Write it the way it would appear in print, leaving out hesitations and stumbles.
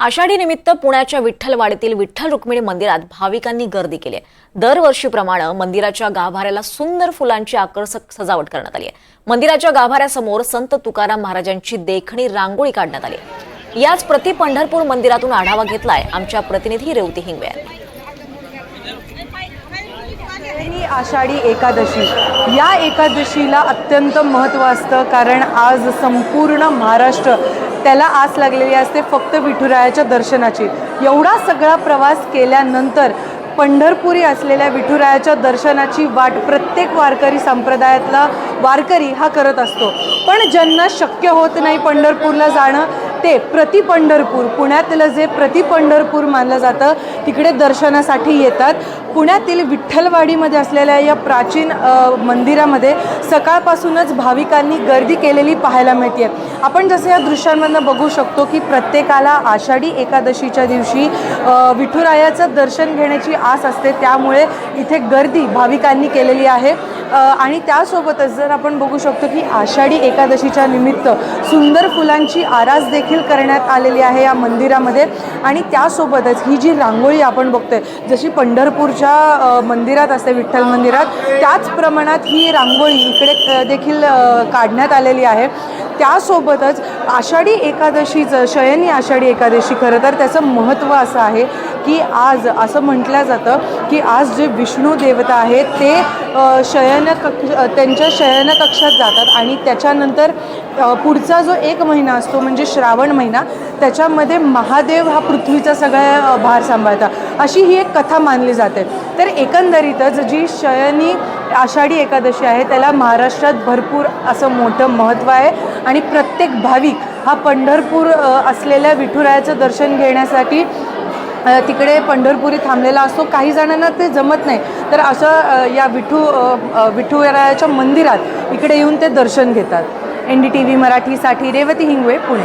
आषाढी निमित्त पुण्याच्या विठ्ठलवाडीतील विठ्ठल रुक्मिणी मंदिरात भाविकांनी गर्दी केली आहे। दरवर्षीप्रमाणे मंदिराच्या गाभाऱ्याला सुंदर फुलांची आकर्षक सजावट करण्यात आली आहे। मंदिराच्या गाभाऱ्यासमोर संत तुकाराम महाराजांची देखणी रांगोळी काढण्यात आली। याच प्रति पंढरपूर मंदिरातून आढावा घेतलाय आमच्या प्रतिनिधी रेवती हिंगवे यांनी। आषाढी एकादशी या एकादशीला अत्यंत महत्त्व असतं, कारण आज संपूर्ण महाराष्ट्र त्याला आस लागलेली असते फक्त विठुरायाच्या दर्शनाची। एवढा सगळा प्रवास केल्यानंतर पंढरपुरी असलेल्या विठुरायाच्या दर्शनाची वाट प्रत्येक वारकरी संप्रदायातला वारकरी हा करत असतो। पण ज्यांना शक्य होत नाही पंढरपूरला जाणं, ते प्रति पंढरपूर, पुण्यातलं जे प्रति पंढरपूर मानलं जातं तिकडे दर्शनासाठी येतात। पुण्यातील विठ्ठलवाडीमध्ये असलेल्या या प्राचीन मंदिरामध्ये सकाळपासूनच भाविकांनी गर्दी केलेली पाहायला मिळते। आपण जसं या दृश्यांमधून बघू शकतो की प्रत्येकाला आषाढी एकादशीच्या दिवशी विठुरायाचं दर्शन घेण्याची आस असते, त्यामुळे इथे गर्दी भाविकांनी केलेली आहे। आणि त्यासोबतच जर आपण बघू शकतो की आषाढी एकादशीच्या निमित्त सुंदर फुलांची आरास देखील करण्यात आलेली आहे या मंदिरामध्ये। आणि त्यासोबतच ही जी रांगोळी आपण बघतोय, जशी पंढरपूरच्या मंदिरात असते विठ्ठल मंदिरात, त्याच प्रमाणात ही रांगोळी इकडे देखील काढण्यात आलेली आहे। त्यासोबतच आषाढी एकादशीचं शयनी आषाढी एकादशी खरं तर त्याचं महत्त्व असं आहे की आज असं म्हटलं जातं की आज जे विष्णू देवता आहेत ते त्यांच्या शयनकक्षात जातात आणि त्याच्यानंतर पुढचा जो एक महिना असतो म्हणजे श्रावण महिना, त्याच्यामध्ये महादेव हा पृथ्वीचा सगळा भार सांभाळतात, अशी ही एक कथा मानली जाते। तर एकंदरीतच जी शयनी आषाढी एकादशी आहे त्याला महाराष्ट्रात भरपूर असं मोठं महत्त्व आहे आणि प्रत्येक भाविक हा पंढरपूर असलेल्या विठुरायाचं दर्शन घेण्यासाठी तिकडे पंढरपुरी थांबलेला असतो। काही जणांना ते जमत नाही, तर असं या विठुरायाच्या मंदिरात इकडे येऊन ते दर्शन घेतात। NDTV मराठीसाठी रेवती हिंगवे, पुणे।